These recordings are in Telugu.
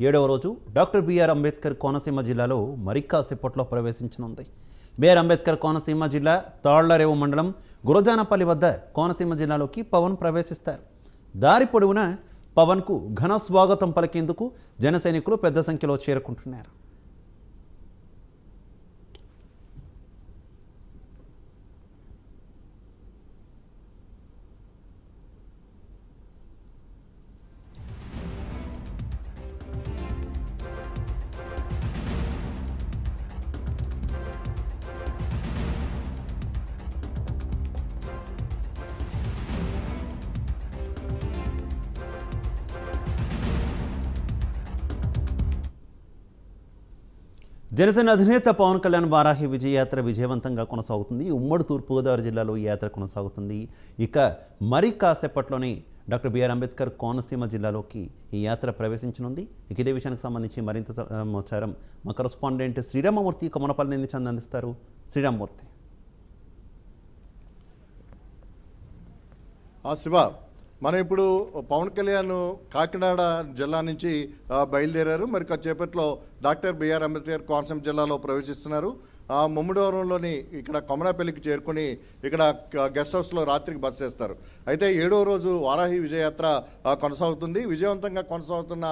7వ రోజు డాక్టర్ బిఆర్ అంబేద్కర్ కోనసీమ జిల్లాలో మరి కాసేపట్లో ప్రవేశించనుంది. బిఆర్ అంబేద్కర్ కోనసీమ జిల్లా తాళ్లరేవు మండలం గురజానపల్లి వద్ద కోనసీమ జిల్లాలోకి పవన్ ప్రవేశిస్తారు. దారి పొడవునా పవన్కు ఘన స్వాగతం పలికేందుకు జన సైనికులు పెద్ద సంఖ్యలో చేరుకుంటున్నారు. జనసేన అధినేత పవన్ కళ్యాణ్ వారాహి విజయయాత్ర విజయవంతంగా కొనసాగుతుంది. ఉమ్మడి తూర్పుగోదావరి జిల్లాలో ఈ యాత్ర కొనసాగుతుంది. ఇక మరి కాసేపట్లోనే డాక్టర్ బిఆర్ అంబేద్కర్ కోనసీమ జిల్లాలోకి ఈ యాత్ర ప్రవేశించనుంది. ఇక ఇదే విషయానికి సంబంధించి మరింత సమాచారం మా కరెస్పాండెంట్ శ్రీరామమూర్తి కొమరపల్లి నుంచి అందిస్తారు. శ్రీరామమూర్తి. శివ, మనం ఇప్పుడు పవన్ కళ్యాణ్ కాకినాడ జిల్లా నుంచి బయలుదేరారు. మరి కొద్దిసేపట్లో డాక్టర్ బిఆర్ అంబేద్కర్ కోనసీమ జిల్లాలో ప్రవేశిస్తున్నారు. ముమ్మడివరంలోని ఇక్కడ కొమరాపల్లికి చేరుకుని ఇక్కడ గెస్ట్ హౌస్లో రాత్రికి బస చేస్తారు. అయితే 7వ రోజు వారాహి విజయయాత్ర కొనసాగుతుంది. విజయవంతంగా కొనసాగుతున్న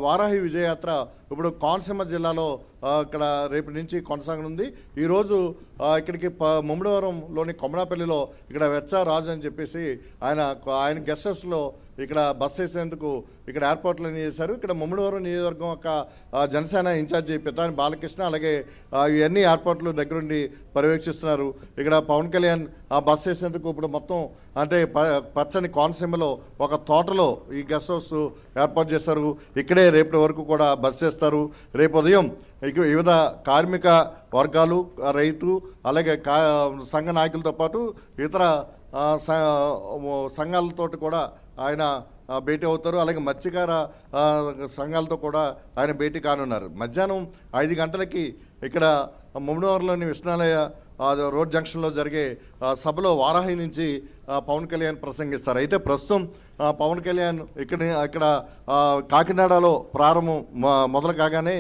వారాహి విజయయాత్ర ఇప్పుడు కోనసీమ జిల్లాలో ఇక్కడ రేపు నుంచి కొనసాగనుంది. ఈరోజు ఇక్కడికి ముమ్మడివరంలోని కొమరాపల్లిలో ఇక్కడ వెచ్చ రాజు అని చెప్పేసి ఆయన గెస్ట్ హౌస్లో ఇక్కడ బస్ చేసేందుకు ఇక్కడ ఏర్పాట్లను చేశారు. ఇక్కడ ముమ్మడివరం నియోజకవర్గం యొక్క జనసేన ఇన్ఛార్జి పితాని బాలకృష్ణ అలాగే ఇవన్నీ ఏర్పాట్లు దగ్గరుండి పర్యవేక్షిస్తున్నారు. ఇక్కడ పవన్ కళ్యాణ్ బస్ చేసేందుకు ఇప్పుడు మొత్తం అంటే పచ్చని కోనసీమలో ఒక తోటలో ఈ గెస్ట్ హౌస్ ఏర్పాటు చేశారు. ఇక్కడే రేపటి వరకు కూడా బస్ చేస్తారు. రేపు ఉదయం వివిధ కార్మిక వర్గాలు, రైతు అలాగే సంఘ నాయకులతో పాటు ఇతర సంఘాలతో కూడా ఆయన భేటీ అవుతారు. అలాగే మత్స్యకార సంఘాలతో కూడా ఆయన భేటీ కానున్నారు. మధ్యాహ్నం 5 గంటలకి ఇక్కడ ముమ్మడివరంలోని విష్ణాలయ రోడ్ జంక్షన్లో జరిగే సభలో వారాహి నుంచి పవన్ కళ్యాణ్ ప్రసంగిస్తారు. అయితే ప్రస్తుతం పవన్ కళ్యాణ్ ఇక్కడ కాకినాడలో ప్రారంభం మొదలు కాగానే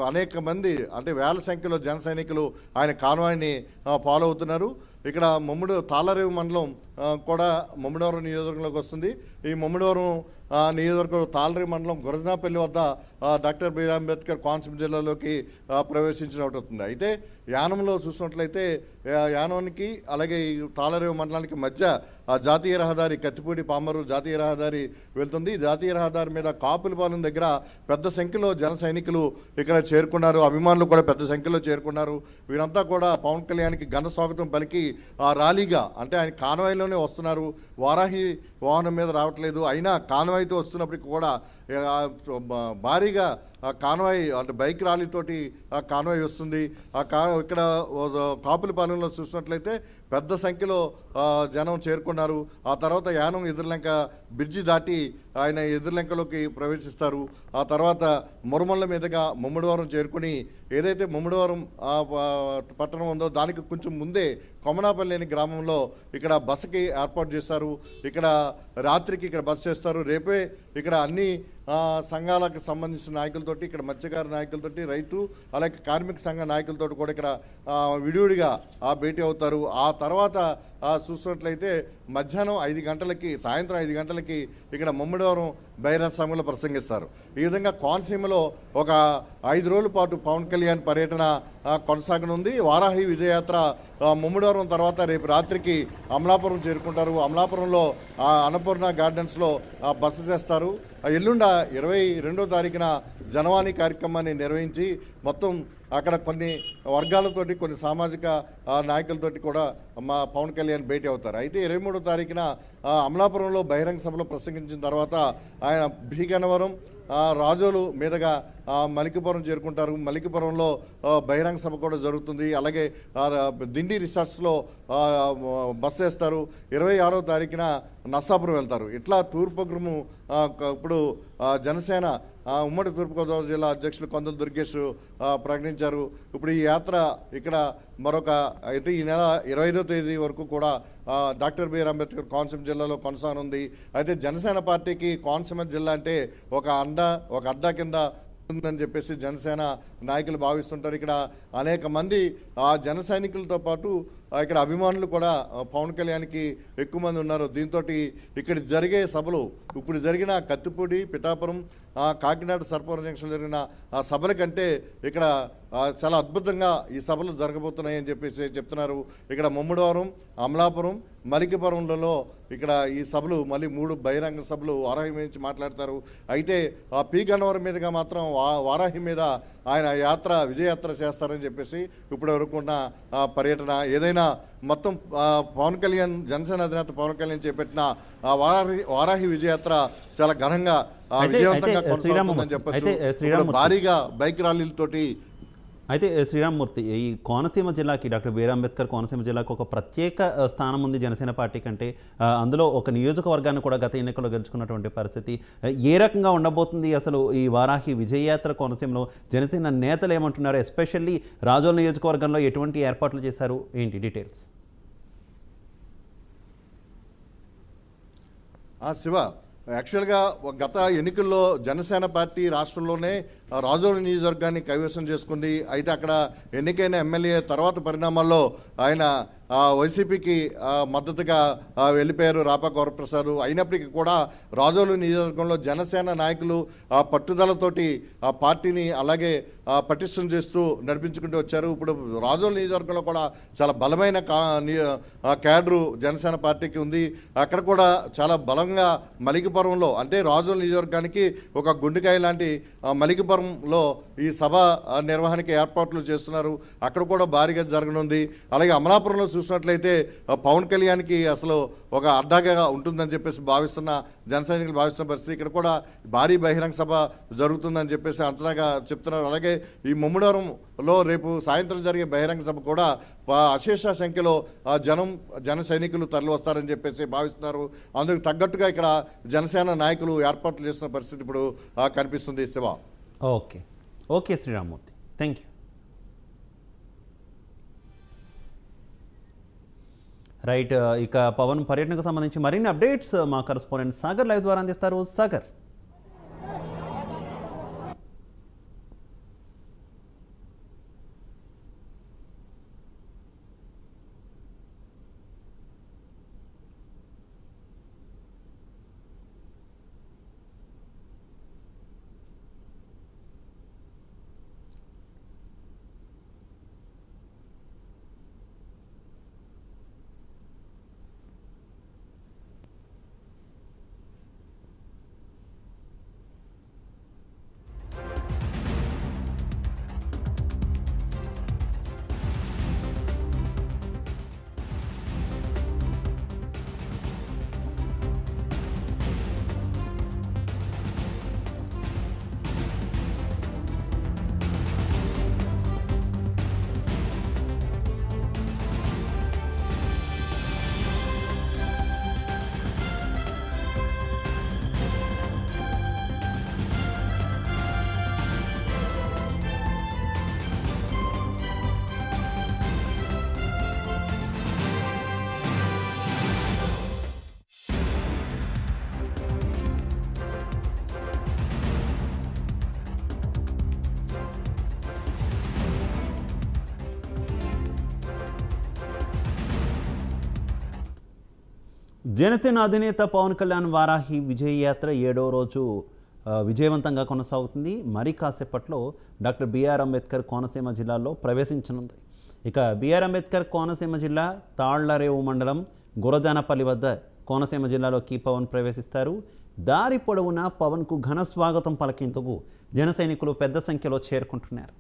అనేక మంది అంటే వేల సంఖ్యలో జన సైనికులు ఆయన కాన్వాయ్ని ఫాలో అవుతున్నారు. ఇక్కడ తాళ్లరేవు మండలం కూడా ముమ్మడివరం నియోజకవర్గంలోకి వస్తుంది. ఈ ముమ్మడివరం నియోజకవర్గం తాళ్లరేవు మండలం గురజానపల్లి వద్ద డాక్టర్ బిఆర్ అంబేద్కర్ కోనసీమ జిల్లాలోకి ప్రవేశించినట్టు అవుతుంది. అయితే యానంలో చూసినట్లయితే యానానికి అలాగే ఈ తాళ్లరేవు మండలానికి మధ్య జాతీయ రహదారి కత్తిపూడి పామరు జాతీయ రహదారి వెళ్తుంది. జాతీయ రహదారి మీద కాపులపాలెం దగ్గర పెద్ద సంఖ్యలో జన సైనికులు ఇక్కడ చేరుకున్నారు. అభిమానులు కూడా పెద్ద సంఖ్యలో చేరుకున్నారు. వీరంతా కూడా పవన్ కళ్యాణ్కి ఘన స్వాగతం పలికి ర్యాలీగా అంటే ఆయన కాన్వాయ్లోనే వస్తున్నారు. వారాహి వాహనం మీద రావట్లేదు. అయినా కాన్వాయ్తో వస్తున్నప్పటికీ కూడా భారీగా కాన్వాయ్ అంటే బైక్ ర్యాలీతోటి కాన్వాయ్ వస్తుంది. ఇక్కడ కాపులపాలెంలో చూసినట్లయితే పెద్ద సంఖ్యలో జనం చేరుకున్నారు. ఆ తర్వాత యానం ఎదుర్లంక బ్రిడ్జి దాటి ఆయన ఎదుర్లంకలోకి ప్రవేశిస్తారు. ఆ తర్వాత మురమల్ల మీదుగా ముమ్మడివరం చేరుకుని ఏదైతే ముమ్మడివరం పట్టణం ఉందో దానికి కొంచెం ముందే కొమనాపల్లి అనే గ్రామంలో ఇక్కడ బసకి ఏర్పాటు చేశారు. ఇక్కడ రాత్రికి ఇక్కడ బస చేస్తారు. రేపే ఇక్కడ అన్ని సంఘాలకు సంబంధించిన నాయకులతోటి ఇక్కడ మత్స్యకార నాయకులతోటి రైతు అలాగే కార్మిక సంఘ నాయకులతోటి కూడా ఇక్కడ విడివిడిగా భేటీ అవుతారు. ఆ తర్వాత చూసినట్లయితే మధ్యాహ్నం 5 గంటలకి సాయంత్రం 5 గంటలకి ఇక్కడ ముమ్మడివరం బహిరంగ సభలో ప్రసంగిస్తారు. ఈ విధంగా కోనసీమలో ఒక 5 రోజుల పాటు పవన్ కళ్యాణ్ పర్యటన కొనసాగనుంది. వారాహి విజయయాత్ర ముమ్మడివరం తర్వాత రేపు రాత్రికి అమలాపురం చేరుకుంటారు. అమలాపురంలో అన్నపూర్ణ గార్డెన్స్లో బస చేస్తారు. ఎల్లుండ 22వ తారీఖున జనవాణి కార్యక్రమాన్ని నిర్వహించి మొత్తం అక్కడ కొన్ని వర్గాలతోటి కొన్ని సామాజిక నాయకులతోటి కూడా మా పవన్ కళ్యాణ్ భేటీ అవుతారు. అయితే 23వ తారీఖున అమలాపురంలో బహిరంగ సభలో ప్రసంగించిన తర్వాత ఆయన భీగన్నవరం రాజోలు మీదుగా మలికిపురం చేరుకుంటారు. మలికిపురంలో బహిరంగ సభ కూడా జరుగుతుంది. అలాగే దిండి రిసార్ట్స్లో బస్ వేస్తారు. 26వ తారీఖున నర్సాపురం వెళ్తారు. ఇట్లా తూర్పుగ్రము ఇప్పుడు జనసేన ఉమ్మడి తూర్పుగోదావరి జిల్లా అధ్యక్షులు కొందల దుర్గేష్ ప్రకటించారు. ఇప్పుడు ఈ యాత్ర ఇక్కడ మరొక అయితే ఈ నెల 25వ తేదీ వరకు కూడా డాక్టర్ బిఆర్ అంబేద్కర్ కోనసీమ జిల్లాలో కొనసాగనుంది. అయితే జనసేన పార్టీకి కోనసీమ జిల్లా అంటే ఒక అడ్డా కింద ఉందని చెప్పేసి జనసేన నాయకులు భావిస్తుంటారు. ఇక్కడ అనేక మంది ఆ జన సైనికులతో పాటు ఇక్కడ అభిమానులు కూడా పవన్ కళ్యాణ్కి ఎక్కువ మంది ఉన్నారు. దీంతో ఇక్కడ జరిగే సభలు ఇప్పుడు జరిగిన కత్తిపూడి, పిఠాపురం, కాకినాడ సర్పవరం జంక్షన్ జరిగిన సభల కంటే ఇక్కడ చాలా అద్భుతంగా ఈ సభలు జరగబోతున్నాయని చెప్పేసి చెప్తున్నారు. ఇక్కడ ముమ్మడివరం, అమలాపురం, మలికిపురంలలో ఇక్కడ ఈ సభలు మళ్ళీ 3 బహిరంగ సభలు వారాహి నుంచి మాట్లాడతారు. అయితే పి గన్నవరం మీదుగా మాత్రం వారాహి మీద ఆయన విజయయాత్ర చేస్తారని చెప్పేసి ఇప్పుడు వరకున్న పర్యటన ఏదైనా మొత్తం పవన్ కళ్యాణ్ జనసేన అధినేత పవన్ కళ్యాణ్ చేపట్టిన వారాహి విజయయాత్ర చాలా ఘనంగా విజయవంతంగా కొనసాగుతుందని చెప్పొచ్చు. భారీగా బైక్ ర్యాలీలతోటి. అయితే శ్రీరామ్మూర్తి, ఈ కోనసీమ జిల్లాకి డాక్టర్ బిఆర్ అంబేద్కర్ కోనసీమ జిల్లాకు ఒక ప్రత్యేక స్థానం ఉంది జనసేన పార్టీ కంటే. అందులో ఒక నియోజకవర్గాన్ని కూడా గత ఎన్నికల్లో గెలుచుకున్నటువంటి పరిస్థితి. ఏ రకంగా ఉండబోతుంది అసలు ఈ వారాహి విజయయాత్ర కోనసీమలో? జనసేన నేతలు ఏమంటున్నారు? ఎస్పెషల్లీ రాజోల్ నియోజకవర్గంలో ఎటువంటి ఏర్పాట్లు చేశారు, ఏంటి డీటెయిల్స్? శివ, యాక్చువల్గా గత ఎన్నికల్లో జనసేన పార్టీ రాష్ట్రంలోనే రాజోలు నియోజకవర్గాన్ని కైవసం చేసుకుంది. అయితే అక్కడ ఎన్నికైన ఎమ్మెల్యే తర్వాత పరిణామాల్లో ఆయన వైసీపీకి మద్దతుగా వెళ్ళిపోయారు రాపాక వరప్రసాద్. అయినప్పటికీ కూడా రాజోలు నియోజకవర్గంలో జనసేన నాయకులు పట్టుదలతోటి ఆ పార్టీని అలాగే పటిష్టం చేస్తూ నడిపించుకుంటూ వచ్చారు. ఇప్పుడు రాజోలు నియోజకవర్గంలో కూడా చాలా బలమైన క్యాడరు జనసేన పార్టీకి ఉంది. అక్కడ కూడా చాలా బలంగా మలికిపురంలో, అంటే రాజోలు నియోజకవర్గానికి ఒక గుండెకాయ లాంటి మలికిపురంలో ఈ సభ నిర్వహణకి ఏర్పాట్లు చేస్తున్నారు. అక్కడ కూడా భారీగా జరగనుంది. అలాగే అమలాపురంలో చూసినట్లయితే పవన్ కళ్యాణ్కి అసలు ఒక అడ్డాగా ఉంటుందని చెప్పేసి భావిస్తున్న జనసైనికులు భావిస్తున్న పరిస్థితి. ఇక్కడ కూడా భారీ బహిరంగ సభ జరుగుతుందని చెప్పేసి అంచనాగా చెప్తున్నారు. అలాగే ఈ ముమ్మడివరంలో రేపు సాయంత్రం జరిగే బహిరంగ సభ కూడా అశేష సంఖ్యలో జన సైనికులు తరలి వస్తారని చెప్పేసి భావిస్తున్నారు. అందుకు తగ్గట్టుగా ఇక్కడ జనసేన నాయకులు ఏర్పాట్లు చేస్తున్న పరిస్థితి ఇప్పుడు కనిపిస్తుంది. Shiva, okay Sriramamurthy, thank you. Right, ఇక పవన్ పర్యటనకు సంబంధించి మరిన్ని అప్డేట్స్ మా కరెస్పాండెంట్ సాగర్ లైవ్ ద్వారా అందిస్తారు. సాగర్. జనసేన అధినేత పవన్ కళ్యాణ్ వారాహి విజయయాత్ర 7వ రోజు విజయవంతంగా కొనసాగుతుంది. మరి కాసేపట్లో డాక్టర్ బిఆర్ అంబేద్కర్ కోనసీమ జిల్లాలో ప్రవేశించనుంది. ఇక బిఆర్ అంబేద్కర్ కోనసీమ జిల్లా తాళ్లరేవు మండలం గురజానపల్లి వద్ద కోనసీమ జిల్లాలోకి పవన్ ప్రవేశిస్తారు. దారి పొడవునా పవన్కు ఘన స్వాగతం పలికేందుకు జన సైనికులు పెద్ద సంఖ్యలో చేరుకుంటున్నారు.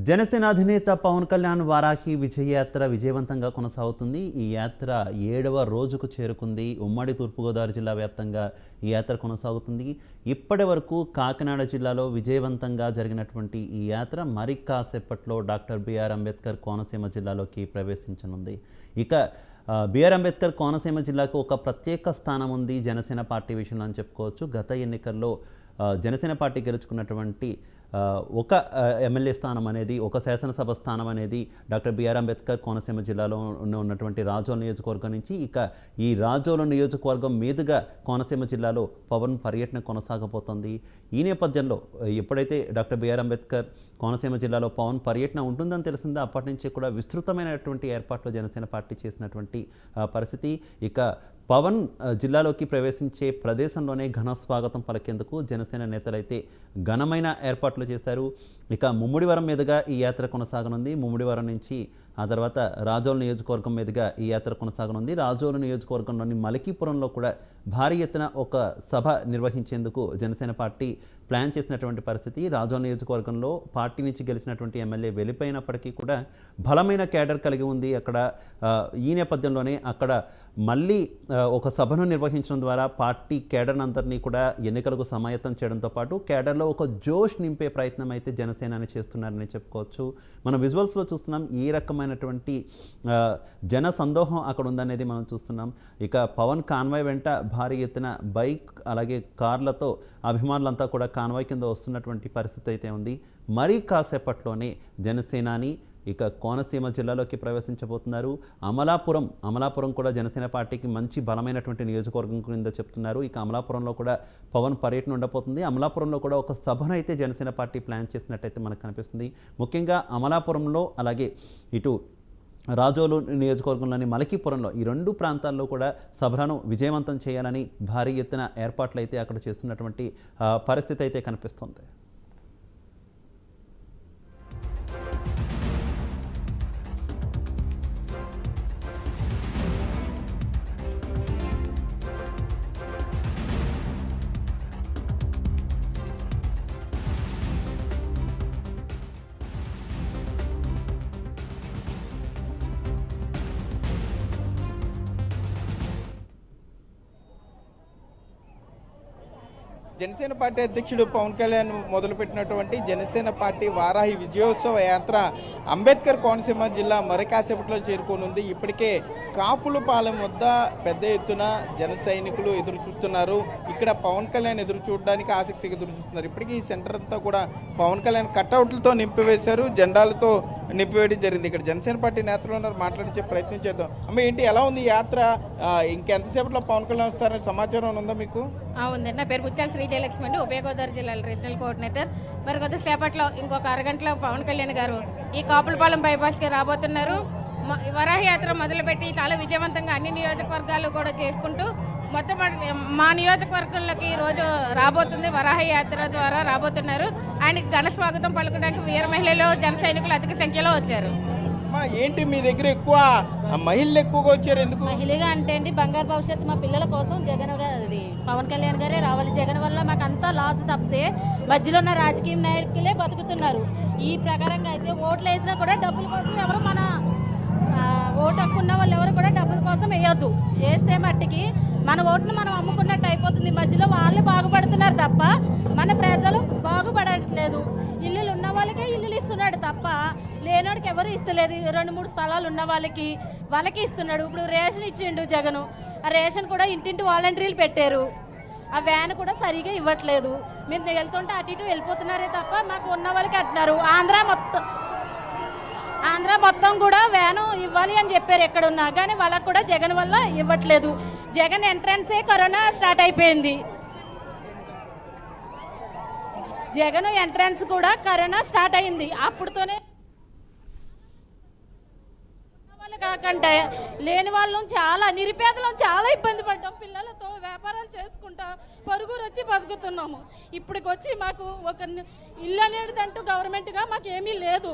జనసేన అధినేత పవన్ కళ్యాణ్ వారాహి విజయయాత్ర విజయవంతంగా కొనసాగుతుంది. ఈ యాత్ర 7వ రోజుకు చేరుకుంది. ఉమ్మడి తూర్పుగోదావరి జిల్లా వ్యాప్తంగా ఈ యాత్ర కొనసాగుతుంది. ఇప్పటి వరకు కాకినాడ జిల్లాలో విజయవంతంగా జరిగినటువంటి ఈ యాత్ర మరి కాసేపట్లో డాక్టర్ బిఆర్ అంబేద్కర్ కోనసీమ జిల్లాలోకి ప్రవేశించనుంది. ఇక బిఆర్ అంబేద్కర్ కోనసీమ జిల్లాకు ఒక ప్రత్యేక స్థానం ఉంది జనసేన పార్టీ విషయంలో అని చెప్పుకోవచ్చు. గత ఎన్నికల్లో జనసేన పార్టీ గెలుచుకున్నటువంటి ఒక ఎమ్మెల్యే స్థానం అనేది, ఒక శాసనసభ స్థానం అనేది డాక్టర్ బిఆర్ అంబేద్కర్ కోనసీమ జిల్లాలో ఉన్నటువంటి రాజోలు నియోజకవర్గం నుంచి, ఇక ఈ రాజోలు నియోజకవర్గం మీదుగా కోనసీమ జిల్లాలో పవన్ పర్యటన కొనసాగబోతోంది. ఈ నేపథ్యంలో ఎప్పుడైతే డాక్టర్ బిఆర్ అంబేద్కర్ కోనసీమ జిల్లాలో పవన్ పర్యటన ఉంటుందని తెలిసిందో అప్పటి నుంచి కూడా విస్తృతమైనటువంటి ఏర్పాట్లు జనసేన పార్టీ చేసినటువంటి పరిస్థితి. ఇక పవన్ జిల్లాలోకి ప్రవేశించే ప్రదేశంలోనే ఘన స్వాగతం పలికేందుకు జనసేన నేతలైతే ఘనమైన ఏర్పాట్లు చేశారు. ఇక ముమ్మిడివరం మీదుగా ఈ యాత్ర కొనసాగనుంది. ముమ్మిడివరం నుంచి ఆ తర్వాత రాజోలు నియోజకవర్గం మీదుగా ఈ యాత్ర కొనసాగనుంది. రాజోలు నియోజకవర్గంలోని మలికీపురంలో కూడా భారీ ఎత్తున ఒక సభ నిర్వహించేందుకు జనసేన పార్టీ ప్లాన్ చేసినటువంటి పరిస్థితి. రాజోలు నియోజకవర్గంలో పార్టీ నుంచి గెలిచినటువంటి ఎమ్మెల్యే వెళ్ళిపోయినప్పటికీ కూడా బలమైన క్యాడర్ కలిగి ఉంది అక్కడ. ఈ నేపథ్యంలోనే అక్కడ మళ్ళీ ఒక సభను నిర్వహించడం ద్వారా పార్టీ క్యాడర్ అందరినీ కూడా ఎన్నికలకు సమాయత్తం చేయడంతో పాటు క్యాడర్లో ఒక జోష్ నింపే ప్రయత్నం అయితే జనసేనాని చేస్తున్నారని చెప్పుకోవచ్చు. మనం విజువల్స్లో చూస్తున్నాం ఏ రకమైనటువంటి జన సందోహం అక్కడ ఉందనేది మనం చూస్తున్నాం. ఇక పవన్ కాన్వాయ్ వెంట భారీ ఎత్తున బైక్ అలాగే కార్లతో అభిమానులంతా కూడా కాన్వాయ్ కింద వస్తున్నటువంటి పరిస్థితి అయితే ఉంది. మరీ కాసేపట్లోనే జనసేనాని ఇక కోనసీమ జిల్లాలోకి ప్రవేశించబోతున్నారు. అమలాపురం కూడా జనసేన పార్టీకి మంచి బలమైనటువంటి నియోజకవర్గం కింద చెప్తున్నారు. ఇక అమలాపురంలో కూడా పవన్ పర్యటన ఉండబోతుంది. అమలాపురంలో కూడా ఒక సభను అయితే జనసేన పార్టీ ప్లాన్ చేసినట్టయితే మనకు కనిపిస్తుంది. ముఖ్యంగా అమలాపురంలో అలాగే ఇటు రాజోలు నియోజకవర్గంలోని మలకీపురంలో ఈ రెండు ప్రాంతాల్లో కూడా సభలను విజయవంతం చేయాలని భారీ ఎత్తున ఏర్పాట్లు అయితే అక్కడ చేస్తున్నటువంటి పరిస్థితి అయితే కనిపిస్తుంది. జనసేన పార్టీ అధ్యక్షుడు పవన్ కళ్యాణ్ మొదలుపెట్టినటువంటి జనసేన పార్టీ వారాహి విజయోత్సవ యాత్ర అంబేద్కర్ కోనసీమ జిల్లా మరికాసేపట్లో చేరుకోనుంది. ఇప్పటికే కాపులపాలెం వద్ద పెద్ద ఎత్తున జన సైనికులు ఎదురు చూస్తున్నారు. ఇక్కడ పవన్ కళ్యాణ్ ఎదురు చూడడానికి ఆసక్తిగా ఎదురు చూస్తున్నారు. ఇప్పటికీ ఈ సెంటర్ అంతా కూడా పవన్ కళ్యాణ్ కట్అవుట్లతో నింపివేశారు, జెండాలతో నింపివేయడం జరిగింది. ఇక్కడ జనసేన పార్టీ నేతలు ఉన్నారు, మాట్లాడించే ప్రయత్నం చేద్దాం. అమ్మ ఏంటి, ఎలా ఉంది యాత్ర? ఇంకెంతసేపట్లో పవన్ కళ్యాణ్ వస్తారని సమాచారం ఉందా మీకు? ఉందండి. నా పేరు ముత్యాల శ్రీజయలక్ష్మి అండి, ఉభయ గోదావరి జిల్లాల రీజనల్ కోఆర్డినేటర్. మరి కొద్దిసేపట్లో ఇంకొక అరగంటలో పవన్ కళ్యాణ్ గారు ఈ కాపులపాలెం బైపాస్కి రాబోతున్నారు. వరాహి యాత్ర మొదలుపెట్టి చాలా విజయవంతంగా అన్ని నియోజకవర్గాలు కూడా చేసుకుంటూ మొట్టమొదటి మా నియోజకవర్గంలోకి ఈరోజు రాబోతుంది. వరాహి యాత్ర ద్వారా రాబోతున్నారు. ఆయనకి ఘన స్వాగతం పలకడానికి వీర మహిళలు జన సైనికులు అధిక సంఖ్యలో వచ్చారు. ఏంటి మీ దగ్గర ఎక్కువ మహిళలు ఎక్కువగా వచ్చారు? ఎందుకు మహిళగా అంటే అండి, బంగారు భవిష్యత్తు మా పిల్లల కోసం జగన్ గారి పవన్ కళ్యాణ్ గారే రావాలి. జగన్ వల్ల మాకు అంతా లాస్ తప్పితే మధ్యలో ఉన్న రాజకీయ నాయకులే బతుకుతున్నారు. ఈ ప్రకారంగా అయితే ఓట్లు వేసినా కూడా డబ్బుల కోసం ఎవరు, మన ఓటు హక్కు ఉన్న వాళ్ళు ఎవరు కూడా డబ్బుల కోసం వేయొద్దు. వేస్తే మట్టికి మన ఓటును మనం అమ్ముకున్నట్టు అయిపోతుంది. మధ్యలో వాళ్ళు బాగుపడుతున్నారు తప్ప మన ప్రజలు బాగుపడట్లేదు. ఇల్లులు ఉన్న వాళ్ళకే ఇల్లులు ఇస్తున్నాడు తప్ప లేనోడికి ఎవరు ఇస్తలేదు. 2-3 స్థలాలు ఉన్న వాళ్ళకి ఇస్తున్నాడు. ఇప్పుడు రేషన్ ఇచ్చిండు జగను. ఆ రేషన్ కూడా ఇంటింటి వాలంటీర్లు పెట్టారు. ఆ వ్యాన్ కూడా సరిగా ఇవ్వట్లేదు. మీరు వెళ్తుంటే అటు ఇటు వెళ్ళిపోతున్నారే తప్ప మాకు ఉన్న వాళ్ళకి అంటున్నారు. ఆంధ్ర మొత్తం కూడా వ్యాను ఇవ్వాలి అని చెప్పారు ఎక్కడున్నా, కానీ వాళ్ళకు కూడా జగన్ వల్ల ఇవ్వట్లేదు. జగన్ ఎంట్రన్సే కరోనా స్టార్ట్ అయిపోయింది. జగన్ ఎంట్రన్స్ కూడా కరోనా స్టార్ట్ అయింది. అప్పుడుతోనే కాకంటే లేని వాళ్ళం చాలా నిరుపేదలం చాలా ఇబ్బంది పడ్డాం. పిల్లలతో వ్యాపారాలు చేసుకుంటా పరుగురు వచ్చి బతుకుతున్నాము. ఇప్పటికొచ్చి మాకు ఒక ఇల్లు అనేదంటూ గవర్నమెంట్గా మాకు ఏమీ లేదు.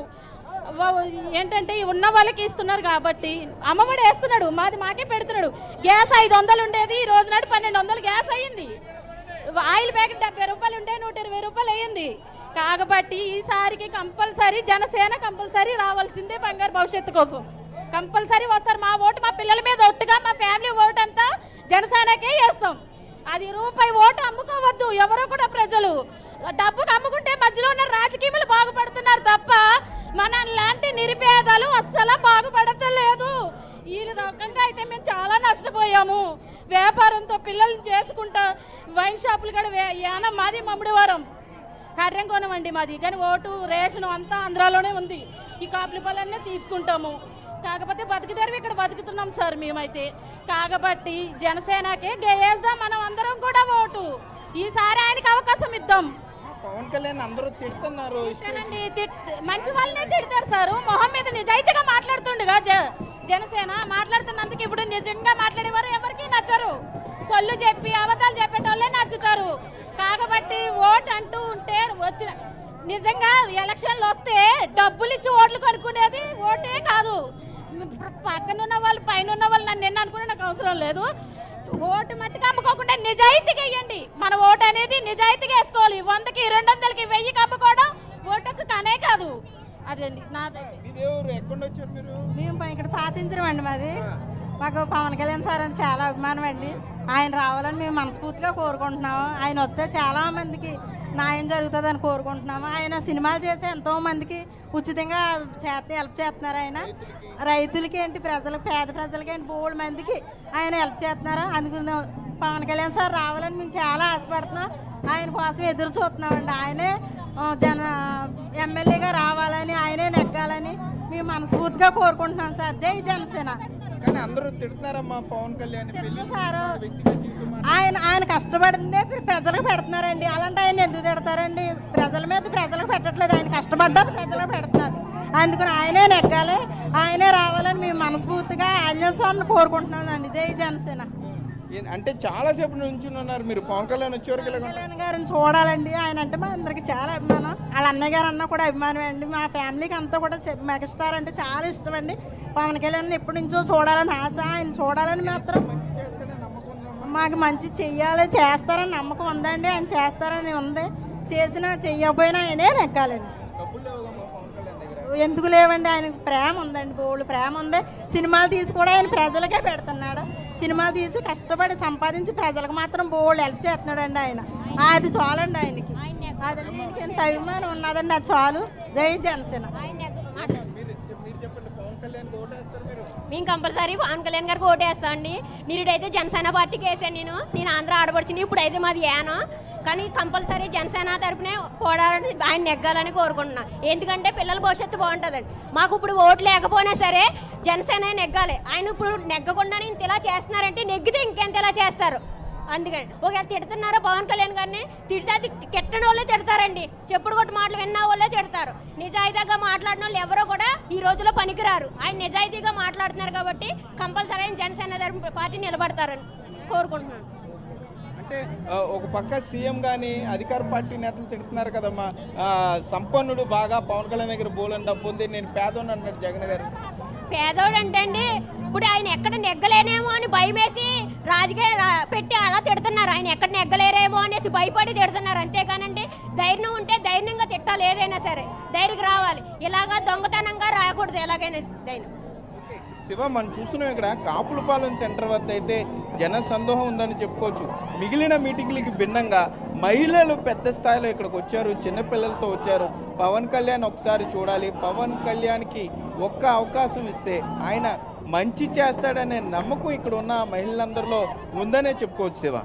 ఏంటంటే ఉన్న వాళ్ళకి ఇస్తున్నారు కాబట్టి అమ్మఒడి వేస్తున్నాడు, మాకే పెడుతున్నాడు. గ్యాస్ 500 ఉండేది, ఈ రోజు నాడు 1200 గ్యాస్ అయ్యింది. ఆయిల్ ప్యాకెట్ 70 రూపాయలు ఉంటే 120 రూపాయలు అయ్యింది. కాబట్టి ఈసారికి కంపల్సరీ జనసేన కంపల్సరీ రావాల్సిందే బంగారు భవిష్యత్తు కోసం. కంపల్సరీ వస్తారు. మా ఓటు మా పిల్లల మీద ఒట్టుగా మా ఫ్యామిలీ ఓటు అంతా జనసేనకే వేస్తాం. అది రూపాయి ఓటు అమ్ముకోవద్దు ఎవరో కూడా. ప్రజలు డబ్బుకు అమ్ముకుంటే మధ్యలో ఉన్న రాజకీయాలు బాగుపడుతున్నారు తప్ప మన లాంటి నిరుపేదలు అస్సలు బాగుపడతలేదు. ఈ రకంగా అయితే మేము చాలా నష్టపోయాము. వ్యాపారంతో పిల్లల్ని చేసుకుంటా వైన్ షాపులు కూడా యానం మాది మమ్మిడివారం కర్రెంకోణం అండి మాది. కానీ ఓటు రేషన్ అంతా ఆంధ్రాలోనే ఉంది. ఈ కాపులపాలన్నీ తీసుకుంటాము. కాకపోతే బతుకుదారు ఇక్కడ బతుకుతున్నాం సార్ మేమైతే. కాబట్టి జనసేనకే వేద్దాం మనం అందరం కూడా ఓటు. ఈసారి ఆయనకి అవకాశం ఇద్దాం. పవన్ కళ్యాణ్ అందరూ తిడుతున్నారు. మంచి వాళ్ళనే తిడతారు సార్. మొహం మీద నిజాయితీగా మాట్లాడుతుండగా జనసేన మాట్లాడుతున్నందుకు ఇప్పుడు నిజంగా మాట్లాడేవారు ఎవరికి నచ్చరు. సొల్లు చెప్పి అబద్ధాలు చెప్పేటోళ్ళే నచ్చుతారు. కాబట్టి ఓటు అంటూ ఉంటే వచ్చిన నిజంగా ఎలక్షన్లు వస్తే డబ్బులు ఇచ్చి ఓట్లు కొనుక్కునేది ఓటే కాదు. పక్కన ఉన్న వాళ్ళు పైన ఉన్న వాళ్ళు నన్ను ఎన్ని అనుకునే నాకు అవసరం లేదు. ఓటు మట్టుకు అమ్ముకోకుండా నిజాయితీగా వేయండి. మన ఓటు అనేది నిజాయితీగా వేసుకోవాలి. 100కి 200కి 1000కి అమ్ముకోవడం ఓటుకు కానే కాదు. అదండి నాదైతే. మేము ఇక్కడ పాతించడం అండి మాది. మాకు పవన్ కళ్యాణ్ సార్ అని చాలా అభిమానం అండి. ఆయన రావాలని మేము మనస్ఫూర్తిగా కోరుకుంటున్నాము. ఆయన వస్తే చాలా మందికి న్యాయం జరుగుతుందని కోరుకుంటున్నాము. ఆయన సినిమాలు చేసి ఎంతో మందికి ఉచితంగా హెల్ప్ చేస్తున్నారు. ఆయన రైతులకి ఏంటి ప్రజలకు పేద ప్రజలకి ఏంటి బోల్డ్ మందికి ఆయన హెల్ప్ చేస్తున్నారు. అందుకు పవన్ కళ్యాణ్ సార్ రావాలని మేము చాలా ఆశపడుతున్నాం. ఆయన కోసం ఎదురు చూస్తున్నామండి. ఆయనే ఎమ్మెల్యేగా రావాలని ఆయనే నెగ్గాలని మేము మనస్ఫూర్తిగా కోరుకుంటున్నాం సార్. జై జనసేన. కానీ అందరూ తిడుతున్నారమ్మా పవన్ కళ్యాణ్ సార్. ఆయన కష్టపడిందే ప్రజలకు పెడుతున్నారండి. అలాంటి ఆయన ఎందుకు తిడతారండి? ప్రజల మీద ప్రజలకు పెట్టట్లేదు. ఆయన కష్టపడ్డది ప్రజలకు పెడుతున్నారు. అందుకని ఆయనే నెగ్గాలి, ఆయనే రావాలని మేము మనస్ఫూర్తిగా ఆంజనేయ స్వామిని కోరుకుంటున్నాం అండి. జై జనసేన. అంటే చాలా సేపు నుంచి ఉన్నారు మీరు పవన్ కళ్యాణ్ వచ్చేవరకు. కళ్యాణ్ గారిని చూడాలండి. ఆయన అంటే మా అందరికి చాలా అభిమానం. వాళ్ళ అన్నయ్య గారు అన్న కూడా అభిమానం అండి. మా ఫ్యామిలీకి అంతా కూడా మెగాస్టార్ అంటే చాలా ఇష్టం అండి. పవన్ కళ్యాణ్ ఎప్పటి నుంచో చూడాలని ఆశ. ఆయన చూడాలని మాత్రం మాకు మంచి చెయ్యాలి, చేస్తారని నమ్మకం ఉందండి. ఆయన చేస్తారని ఉంది. చేసినా చెయ్యకపోయినా ఆయనే నెగ్గాలండి. ఎందుకు లేవండి? ఆయన ప్రేమ ఉందండి, బోళ్ళు ప్రేమ ఉంది. సినిమాలు తీసి కూడా ఆయన ప్రజలకే పెడుతున్నాడు. సినిమాలు తీసి కష్టపడి సంపాదించి ప్రజలకు మాత్రం బోళ్ళు హెల్ప్ చేస్తున్నాడు అండి ఆయన. అది చాలండి ఆయనకి. అదండి ఇంకెంత అభిమానం ఉన్నదండి, అది చాలు. జై జనసేన. మేము కంపల్సరీ పవన్ కళ్యాణ్ గారికి ఓటేస్తాం అండి. నిరుడైతే జనసేన పార్టీకి వేసాను. నేను ఆంధ్ర ఆడపడిచింది. ఇప్పుడు అయితే మాది యానా. కానీ కంపల్సరీ జనసేన తరపునే పోరాడి ఆయన నెగ్గాలని కోరుకుంటున్నా. ఎందుకంటే పిల్లల భవిష్యత్తు బాగుంటుందండి. మాకు ఇప్పుడు ఓటు లేకపోయినా సరే జనసేన నెగ్గాలి. ఆయన ఇప్పుడు నెగ్గకుండా ఇంత ఇలా చేస్తున్నారంటే నెగ్గితే ఇంకెంత ఇలా చేస్తారు. అందుకని ఒకవేళ తిడుతున్నారో పవన్ కళ్యాణ్ గారిని తిడితే అది కెట్టని వాళ్ళే తిడతారండి. చెప్పుడు కొట్టి మాటలు విన్న వాళ్ళే తిడతారు. నిజాయితీగా మాట్లాడిన వాళ్ళు ఎవరో కూడా ఈ రోజులో పనికిరారు. ఆయన నిజాయితీగా మాట్లాడుతున్నారు కాబట్టి కంపల్సరీ ఆయన జనసేన పార్టీ నిలబడతారని కోరుకుంటున్నాను. అంటే ఒక పక్క సీఎం కానీ అధికార పార్టీ నేతలు తిడుతున్నారు కదమ్మా, సంపన్నుడు బాగా పవన్ కళ్యాణ్ దగ్గర బోలని డబ్బు ఉంది, నేను పేదోడు అన్నాడు జగన్ గారు. పేదోడు అంటే అండి ఇప్పుడు ఆయన ఎక్కడ నెగ్గలేనేమో అని భయమేసి రాజకీయ పెట్టి అలా తిడుతున్నారు. ఆయన ఎక్కడ నెగ్గలేరేమో అనేసి భయపడి తిడుతున్నారు. అంతేగానండి ధైర్యం ఉంటే ధైర్యంగా తిట్టాలి. ఏదైనా సరే ధైర్యం రావాలి. ఇలాగా దొంగతనంగా రాకూడదు. ఎలాగైనా ధైర్యం. శివ, మనం చూస్తున్నాం ఇక్కడ కాపులపాలెం సెంటర్ వద్ద అయితే జన సందోహం ఉందని చెప్పుకోవచ్చు. మిగిలిన మీటింగ్లకి భిన్నంగా మహిళలు పెద్ద స్థాయిలో ఇక్కడికి వచ్చారు, చిన్నపిల్లలతో వచ్చారు. పవన్ కళ్యాణ్ ఒకసారి చూడాలి, పవన్ కళ్యాణ్కి ఒక్క అవకాశం ఇస్తే ఆయన మంచి చేస్తాడనే నమ్మకం ఇక్కడ ఉన్న మహిళలందరిలో ఉందనే చెప్పుకోవచ్చు శివ.